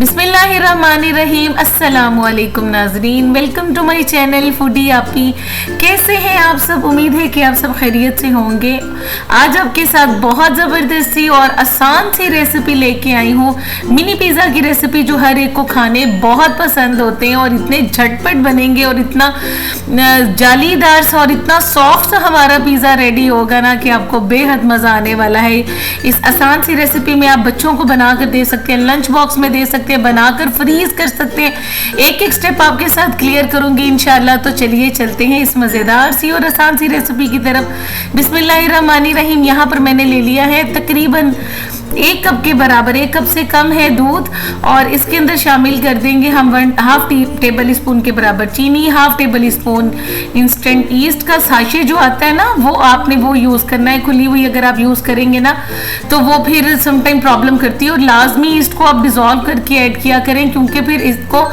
बिस्मिल्लाहिर्रहमानिर्रहीम। अस्सलामुअलैकुम नाजरीन, welcome to my channel foodie Aapi. कैसे हैं आप सब? उम्मीद है कि आप सब खैरियत से होंगे। आज आपके साथ बहुत ज़बरदस्ती और आसान सी रेसिपी लेके आई हूँ। मिनी पिज़्ज़ा की रेसिपी जो हर एक को खाने बहुत पसंद होते हैं और इतने झटपट बनेंगे और इतना जालीदार सा और इतना सॉफ्ट सा हमारा पिज़्ज़ा रेडी होगा ना कि आपको बेहद मज़ा आने वाला है। इस आसान सी रेसिपी में आप बच्चों को बना कर दे सकते हैं, लंच बॉक्स में दे सकते हैं, बनाकर फ्रीज कर सकते हैं। एक एक स्टेप आपके साथ क्लियर करूंगी इंशाल्लाह। तो चलिए चलते हैं इस मज़ेदार सी और आसान सी रेसिपी की तरफ। बिस्मिल्लाहिर्रहमानिर्रहीम। यहाँ पर मैंने ले लिया है तकरीबन 1 कप के बराबर, 1 कप से कम है दूध, और इसके अंदर शामिल कर देंगे हम 1/2 टेबल स्पून के बराबर चीनी, 1/2 टेबल स्पून इंस्टेंट ईस्ट का साशे जो आता है ना, वो आपने वो यूज़ करना है। खुली हुई अगर आप यूज़ करेंगे ना तो वो फिर समटाइम प्रॉब्लम करती है, और लाजमी ईस्ट को आप डिज़ोल्व करके ऐड किया करें, क्योंकि फिर इसको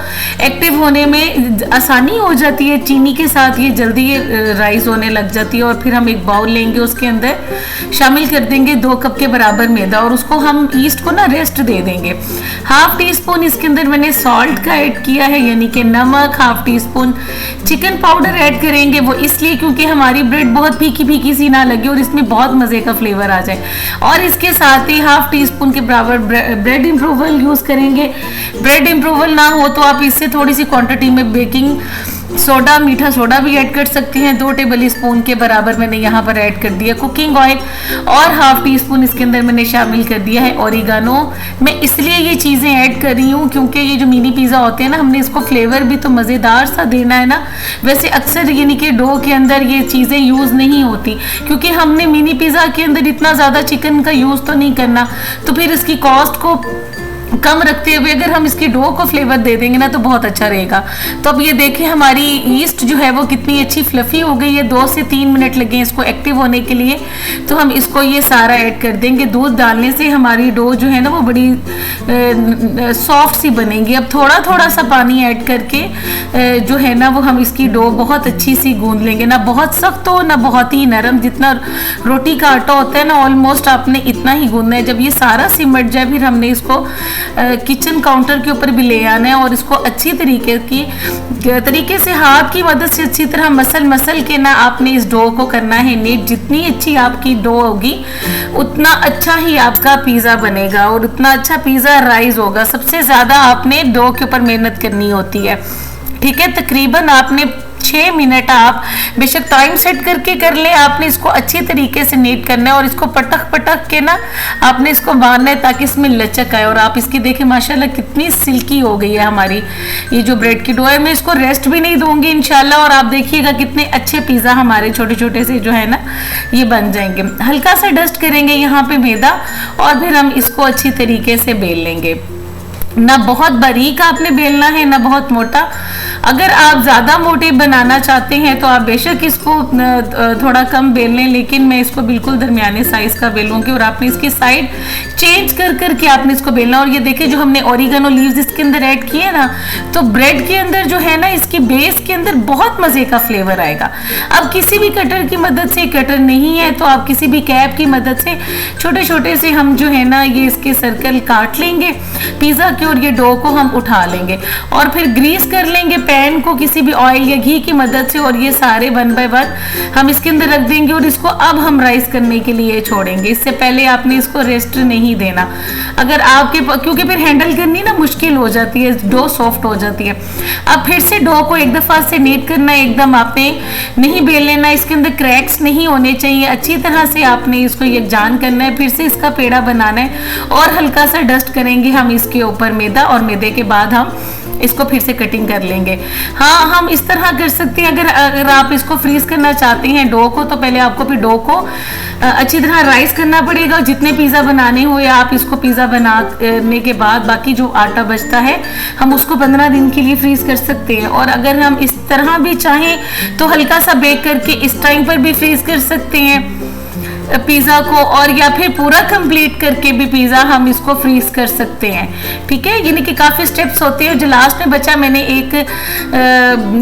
एक्टिव होने में आसानी हो जाती है। चीनी के साथ ये जल्दी राइज होने लग जाती है। और फिर हम एक बाउल लेंगे, उसके अंदर शामिल कर देंगे 2 कप के बराबर मैदा, और उसको हम ईस्ट को ना रेस्ट दे देंगे। 1/2 टी स्पून इसके अंदर मैंने सॉल्ट का ऐड किया है, यानी कि नमक। 1/2 tea spoon chicken powder add करेंगे, वो इसलिए क्योंकि हमारी ब्रेड बहुत फीकी फीकी सी ना लगे और इसमें बहुत मज़े का फ्लेवर आ जाए। और इसके साथ ही 1/2 टी स्पून के बराबर ब्रेड इम्प्रूवल यूज़ करेंगे। ब्रेड इम्प्रूवल ना हो तो आप इससे थोड़ी सी क्वांटिटी में बेकिंग सोडा, मीठा सोडा भी ऐड कर सकते हैं। 2 टेबल स्पून के बराबर मैंने यहाँ पर ऐड कर दिया कुकिंग ऑयल, और 1/2 टी स्पून इसके अंदर मैंने शामिल कर दिया है ओरिगानो। मैं इसलिए ये चीज़ें ऐड कर रही हूँ क्योंकि ये जो मिनी पिज़्ज़ा होते हैं ना, हमने इसको फ्लेवर भी तो मज़ेदार सा देना है ना। वैसे अक्सर यानी कि डो के अंदर ये चीज़ें यूज़ नहीं होती, क्योंकि हमने मिनी पिज़्ज़ा के अंदर इतना ज़्यादा चिकन का यूज़ तो नहीं करना, तो फिर इसकी कॉस्ट को कम रखते हुए अगर हम इसकी डो को फ्लेवर दे देंगे ना तो बहुत अच्छा रहेगा। तो अब ये देखिए हमारी ईस्ट जो है वो कितनी अच्छी फ्लफी हो गई है। 2 से 3 मिनट लगे इसको एक्टिव होने के लिए। तो हम इसको ये सारा ऐड कर देंगे। दूध डालने से हमारी डो जो है ना वो बड़ी सॉफ्ट सी बनेगी। अब थोड़ा थोड़ा सा पानी ऐड करके जो है ना वो हम इसकी डो बहुत अच्छी सी गूंद लेंगे, ना बहुत सख्त हो ना बहुत ही नरम। जितना रोटी का आटा होता है ना ऑलमोस्ट आपने इतना ही गूंदना है। जब ये सारा सिमट जाए फिर हमने इसको किचन काउंटर के ऊपर भी ले आना है, और इसको अच्छी तरीके से हाथ की मदद से अच्छी तरह मसल के ना आपने इस डो को करना है नीट। जितनी अच्छी आपकी डो होगी उतना अच्छा ही आपका पिज़्ज़ा बनेगा और उतना अच्छा पिज़्ज़ा राइज होगा। सबसे ज़्यादा आपने डो के ऊपर मेहनत करनी होती है, ठीक है। तकरीबन आपने 6 मिनट आप बेशक टाइम सेट करके कर ले, आपने इसको अच्छी तरीके से नीट करना है, और इसको पटक के ना आपने इसको बांधना है ताकि इसमें लचक आए। और आप इसकी देखें माशाल्लाह कितनी सिल्की हो गई है हमारी ये जो ब्रेड की डो है। मैं इसको रेस्ट भी नहीं दूंगी इंशाल्लाह, और आप देखिएगा कितने अच्छे पिज़्ज़ा हमारे छोटे छोटे से जो है ना ये बन जाएंगे। हल्का सा डस्ट करेंगे यहाँ पे मैदा, और फिर हम इसको अच्छी तरीके से बेल लेंगे। ना बहुत बारीक आपने बेलना है ना बहुत मोटा। अगर आप ज़्यादा मोटे बनाना चाहते हैं तो आप बेशक इसको थोड़ा कम बेल लें, लेकिन मैं इसको बिल्कुल दरमियाने साइज़ का बेलूंगी। और आपने इसकी साइड चेंज कर के आपने इसको बेलना। और ये देखिए जो हमने ओरिगानो लीव्स इसके अंदर ऐड किए ना, तो ब्रेड के अंदर जो है ना इसकी बेस के अंदर बहुत मज़े का फ्लेवर आएगा। अब किसी भी कटर की मदद से, कटर नहीं है तो आप किसी भी कैप की मदद से छोटे छोटे से हम जो है ना ये इसके सर्कल काट लेंगे पिज़्ज़ा के, और ये डो को हम उठा लेंगे और फिर ग्रीस कर लेंगे पैन को किसी भी ऑयल या घी की मदद से। और ये सारे 1 बाय 1 हम इसके अंदर रख देंगे, और इसको अब हम राइस करने के लिए छोड़ेंगे। इससे पहले आपने इसको रेस्ट नहीं देना, अगर आपके क्योंकि फिर हैंडल करनी ना मुश्किल हो जाती है, डो सॉफ्ट हो जाती है। अब फिर से डो को एक दफ़ा से नीट करना है, एकदम आपने नहीं बेल लेना, इसके अंदर क्रैक्स नहीं होने चाहिए। अच्छी तरह से आपने इसको यकजान करना है, फिर से इसका पेड़ा बनाना है, और हल्का सा डस्ट करेंगे हम इसके ऊपर मैदा, और मैदे के बाद हम इसको फिर से कटिंग कर लेंगे। हाँ, हम इस तरह कर सकते हैं। अगर आप इसको फ्रीज करना चाहते हैं डो को, तो पहले आपको फिर डो को अच्छी तरह राइस करना पड़ेगा। जितने पिज़्ज़ा बनाने हो या आप इसको पिज़्ज़ा बनाने के बाद बाकी जो आटा बचता है हम उसको 15 दिन के लिए फ्रीज कर सकते हैं। और अगर हम इस तरह भी चाहें तो हल्का सा बेक करके इस टाइम पर भी फ्रीज कर सकते हैं पिज़्ज़ा को, और या फिर पूरा कंप्लीट करके भी पिज़्ज़ा हम इसको फ्रीज कर सकते हैं, ठीक है। यानी कि काफ़ी स्टेप्स होते हैं। जो लास्ट में बचा मैंने एक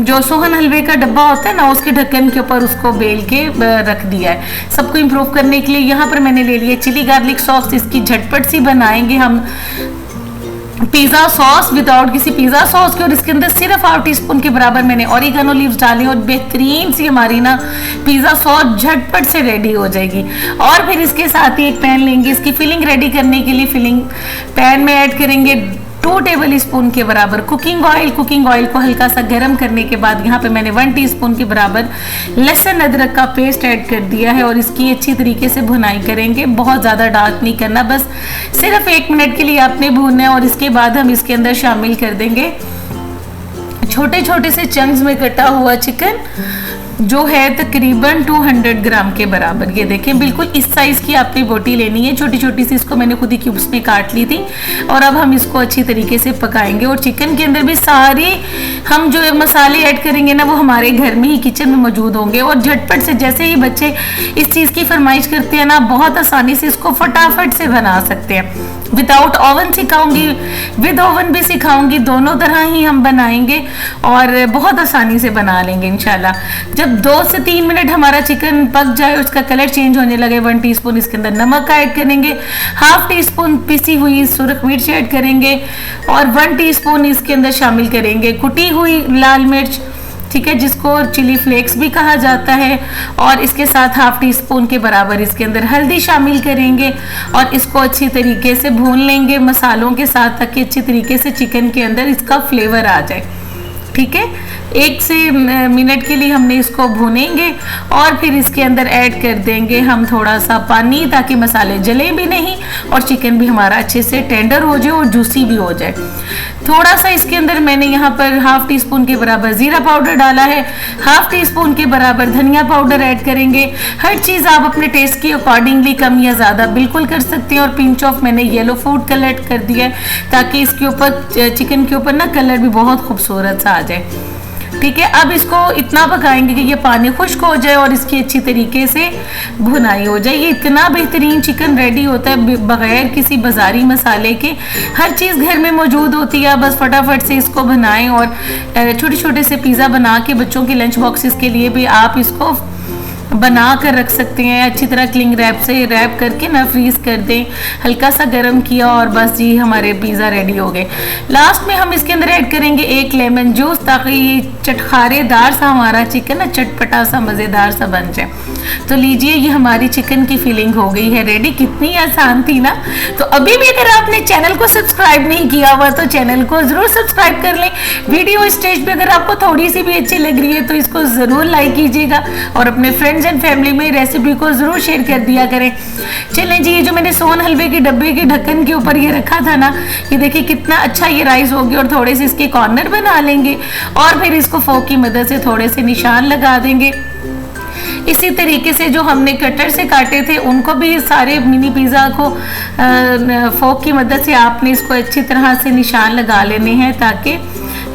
जो सोहन हलवे का डब्बा होता है ना, उसके ढक्कन के ऊपर उसको बेल के रख दिया है सबको इम्प्रूव करने के लिए। यहाँ पर मैंने ले लिया चिली गार्लिक सॉस, इसकी झटपट सी बनाएंगे हम पिज़्ज़ा सॉस विदाउट किसी पिज़्ज़ा सॉस के, और इसके अंदर सिर्फ हाफ टी स्पून के बराबर मैंने ऑरिगेनो लीव्स डाले और बेहतरीन सी हमारी ना पिज़्ज़ा सॉस झटपट से रेडी हो जाएगी। और फिर इसके साथ ही एक पैन लेंगे, इसकी फिलिंग रेडी करने के लिए फिलिंग पैन में ऐड करेंगे 2 टेबल स्पून के बराबर कुकिंग ऑयल। कुकिंग ऑयल को हल्का सा गर्म करने के बाद यहाँ पे मैंने 1 टीस्पून के बराबर लहसुन अदरक का पेस्ट ऐड कर दिया है और इसकी अच्छी तरीके से भुनाई करेंगे। बहुत ज़्यादा डार्क नहीं करना, बस सिर्फ 1 मिनट के लिए आपने भूनना है। और इसके बाद हम इसके अंदर शामिल कर देंगे छोटे छोटे से चंक्स में कटा हुआ चिकन, जो है तकरीबन 200 ग्राम के बराबर। ये देखें बिल्कुल इस साइज की आपने बोटी लेनी है, छोटी छोटी सी। इसको मैंने खुद ही क्यूब्स में काट ली थी। और अब हम इसको अच्छी तरीके से पकाएंगे। और चिकन के अंदर भी सारे हम जो मसाले ऐड करेंगे ना, वो हमारे घर में ही किचन में मौजूद होंगे। और झटपट से जैसे ही बच्चे इस चीज़ की फरमाइश करते हैं ना, बहुत आसानी से इसको फटाफट से बना सकते हैं। विदाउट ओवन सिखाऊंगी, विद ओवन भी सिखाऊंगी, दोनों तरह ही हम बनाएंगे और बहुत आसानी से बना लेंगे इंशाल्लाह। जब 2 से 3 मिनट हमारा चिकन पक जाए, उसका कलर चेंज होने लगे, 1 टीस्पून इसके अंदर नमक ऐड करेंगे, हाफ टी स्पून पिसी हुई सुरख मिर्च ऐड करेंगे और 1 टीस्पून इसके अंदर शामिल करेंगे कुटी हुई लाल मिर्च, ठीक है, जिसको चिली फ्लेक्स भी कहा जाता है। और इसके साथ हाफ टी स्पून के बराबर इसके अंदर हल्दी शामिल करेंगे और इसको अच्छी तरीके से भून लेंगे मसालों के साथ, ताकि अच्छी तरीके से चिकन के अंदर इसका फ्लेवर आ जाए। ठीक है, 1 से मिनट के लिए हमने इसको भूनेंगे और फिर इसके अंदर ऐड कर देंगे हम थोड़ा सा पानी, ताकि मसाले जले भी नहीं और चिकन भी हमारा अच्छे से टेंडर हो जाए और जूसी भी हो जाए। थोड़ा सा इसके अंदर मैंने यहाँ पर हाफ टी स्पून के बराबर जीरा पाउडर डाला है, हाफ टी स्पून के बराबर धनिया पाउडर ऐड करेंगे। हर चीज़ आप अपने टेस्ट के अकॉर्डिंगली कम या ज़्यादा बिल्कुल कर सकते हैं। और पिंच ऑफ मैंने येलो फूड कलर कर दिया है, ताकि इसके ऊपर चिकन के ऊपर ना कलर भी बहुत खूबसूरत सा आ जाए। ठीक है, अब इसको इतना पकाएंगे कि ये पानी खुश्क हो जाए और इसकी अच्छी तरीके से भुनाई हो जाए। ये इतना बेहतरीन चिकन रेडी होता है बगैर किसी बाजारी मसाले के, हर चीज़ घर में मौजूद होती है। बस फटाफट से इसको बनाएं और छोटे छोटे से पिज़्ज़ा बना के बच्चों के लंच बॉक्सेस के लिए भी आप इसको बना कर रख सकते हैं। अच्छी तरह क्लिंग रैप से रैप करके ना फ्रीज कर दें, हल्का सा गर्म किया और बस जी हमारे पिज़्ज़ा रेडी हो गए। लास्ट में हम इसके अंदर ऐड करेंगे 1 लेमन जूस, ताकि ये चटखारेदार सा हमारा चिकन ना चटपटा सा मज़ेदार सा बन जाए। तो लीजिए, ये हमारी चिकन की फीलिंग हो गई है रेडी। कितनी आसान थी ना। तो अभी भी अगर आपने चैनल को सब्सक्राइब नहीं किया हुआ तो चैनल को ज़रूर सब्सक्राइब कर लें। वीडियो स्टेज पे अगर आपको थोड़ी सी भी अच्छी लग रही है तो इसको ज़रूर लाइक कीजिएगा और अपने फ्रेंड्स एंड फैमिली में रेसिपी को ज़रूर शेयर कर दिया करें। चलें जी, ये जो मैंने सोन हलवे के डब्बे के ढक्कन के ऊपर ये रखा था ना, ये देखिए कितना अच्छा ये राइस हो गया। और थोड़े से इसके कॉर्नर बना लेंगे और फिर इसको फोक की मदद से थोड़े से निशान लगा देंगे। इसी तरीके से जो हमने कटर से काटे थे उनको भी सारे मिनी पिज़्ज़ा को फोक की मदद से आपने इसको अच्छी तरह से निशान लगा लेने हैं, ताकि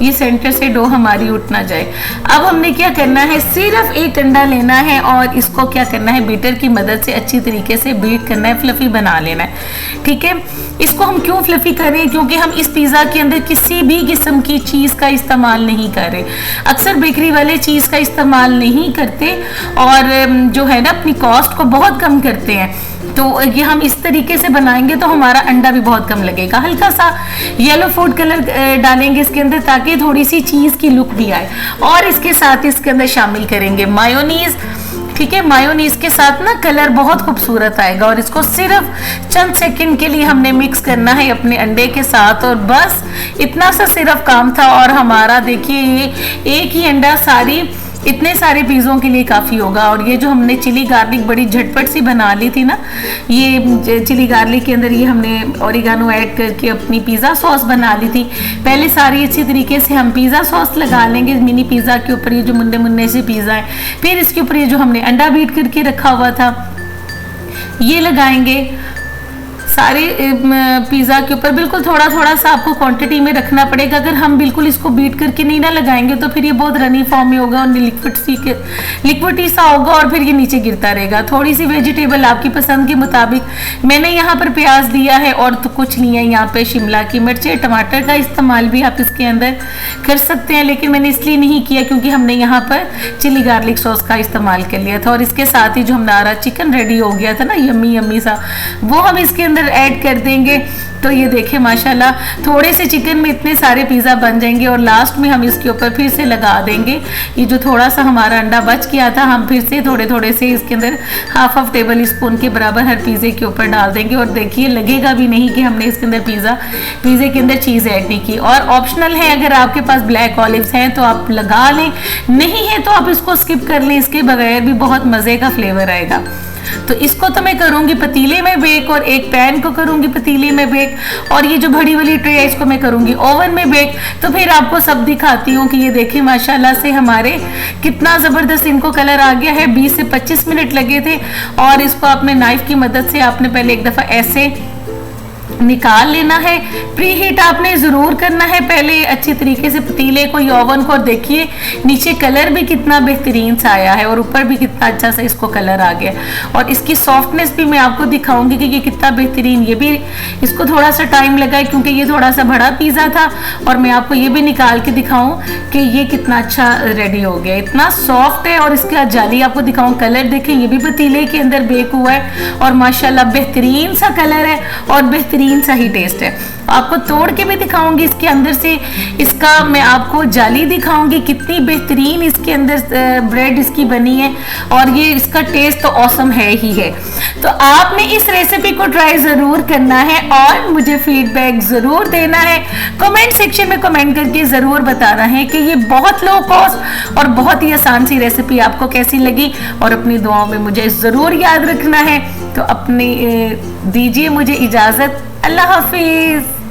ये सेंटर से डो हमारी उठ ना जाए। अब हमने क्या करना है, सिर्फ 1 अंडा लेना है और इसको क्या करना है, बीटर की मदद से अच्छी तरीके से बीट करना है, फ्लफी बना लेना है। ठीक है, इसको हम क्यों फ्लफी कर रहे हैं, क्योंकि हम इस पिज़्ज़ा के अंदर किसी भी किस्म की चीज़ का इस्तेमाल नहीं कर रहे। अक्सर बेकरी वाले चीज़ का इस्तेमाल नहीं करते और जो है ना अपनी कॉस्ट को बहुत कम करते हैं। तो ये हम इस तरीके से बनाएंगे तो हमारा अंडा भी बहुत कम लगेगा। हल्का सा येलो फूड कलर डालेंगे इसके अंदर, ताकि थोड़ी सी चीज़ की लुक भी आए। और इसके साथ इसके अंदर शामिल करेंगे मायोनीज़। ठीक है, मायोनीज़ के साथ ना कलर बहुत खूबसूरत आएगा। और इसको सिर्फ चंद सेकंड के लिए हमने मिक्स करना है अपने अंडे के साथ, और बस इतना सा सिर्फ काम था। और हमारा देखिए ये एक ही अंडा इतने सारे पिज़्ज़ों के लिए काफ़ी होगा। और ये जो हमने चिली गार्लिक बड़ी झटपट सी बना ली थी ना, ये चिली गार्लिक के अंदर ये हमने ऑरिगेनो ऐड करके अपनी पिज़्ज़ा सॉस बना ली थी। पहले सारी अच्छी तरीके से हम पिज़्ज़ा सॉस लगा लेंगे मिनी पिज़्ज़ा के ऊपर, ये जो मुन्ने मुन्ने से पिज़्ज़ा है। फिर इसके ऊपर ये जो हमने अंडा बीट करके रखा हुआ था ये लगाएंगे सारे पिज़्ज़ा के ऊपर। बिल्कुल थोड़ा थोड़ा सा आपको क्वांटिटी में रखना पड़ेगा। अगर हम बिल्कुल इसको बीट करके नहीं ना लगाएंगे तो फिर ये बहुत रनी फॉर्म में होगा और लिक्विड सा होगा और फिर ये नीचे गिरता रहेगा। थोड़ी सी वेजिटेबल आपकी पसंद के मुताबिक, मैंने यहाँ पर प्याज दिया है और तो कुछ नहीं है, यहाँ पे शिमला की मिर्चें, टमाटर का इस्तेमाल भी आप इसके अंदर कर सकते हैं, लेकिन मैंने इसलिए नहीं किया क्योंकि हमने यहाँ पर चिली गार्लिक सॉस का इस्तेमाल कर लिया था। और इसके साथ ही जो हमारा चिकन रेडी हो गया था ना, यम्मी यम्मी सा, वो हम इसके अंदर ऐड कर देंगे। तो ये देखें माशाल्लाह थोड़े से चिकन में इतने सारे पिज़्ज़ा बन जाएंगे। और लास्ट में हम इसके ऊपर फिर से लगा देंगे ये जो थोड़ा सा हमारा अंडा बच गया था, हम फिर से थोड़े थोड़े से इसके अंदर हाफ टेबल स्पून के बराबर हर पिज़्ज़े के ऊपर डाल देंगे। और देखिए लगेगा भी नहीं कि हमने इसके अंदर पिज़्ज़े के अंदर चीज़ ऐड नहीं की। और ऑप्शनल है, अगर आपके पास ब्लैक ऑलिव्स हैं तो आप लगा लें, नहीं है तो आप इसको स्किप कर लें, इसके बगैर भी बहुत मज़े का फ्लेवर आएगा। तो इसको तो मैं करूंगी पतीले में बेक, और एक पैन को करूंगी पतीले में बेक, और ये जो बड़ी वाली ट्रे है इसको मैं करूंगी ओवन में बेक। तो फिर आपको सब दिखाती हूँ कि ये देखिए माशाल्लाह से हमारे कितना ज़बरदस्त इनको कलर आ गया है। 20 से 25 मिनट लगे थे। और इसको आपने नाइफ की मदद से आपने पहले एक दफ़ा ऐसे निकाल लेना है। प्री हीट आपने ज़रूर करना है पहले अच्छी तरीके से पतीले को या ओवन को। देखिए नीचे कलर भी कितना बेहतरीन सा आया है और ऊपर भी कितना अच्छा सा इसको कलर आ गया। और इसकी सॉफ्टनेस भी मैं आपको दिखाऊंगी कि ये कितना बेहतरीन, ये भी इसको थोड़ा सा टाइम लगा है क्योंकि ये थोड़ा सा बड़ा पिज़्ज़ा था। और मैं आपको ये भी निकाल के दिखाऊं कि ये कितना अच्छा रेडी हो गया, इतना सॉफ्ट है। और इसका जाली आपको दिखाऊं, कलर देखें ये भी पतीले के अंदर बेक हुआ है और माशाल्लाह बेहतरीन सा कलर है और बेहतरीन सा ही टेस्ट है। आपको तोड़ के भी दिखाऊंगी इसके अंदर से, इसका मैं आपको जाली दिखाऊंगी कितनी बेहतरीन इसके अंदर ब्रेड इसकी बनी है। और ये इसका टेस्ट तो ऑसम है ही है। तो आपने इस रेसिपी को ट्राई ज़रूर करना है और मुझे फीडबैक ज़रूर देना है। कमेंट सेक्शन में कमेंट करके ज़रूर बताना है कि ये बहुत लो कॉस्ट और बहुत ही आसान सी रेसिपी आपको कैसी लगी। और अपनी दुआओं में मुझे ज़रूर याद रखना है। तो अपनी दीजिए मुझे इजाज़त। अल्लाह हाफिज़।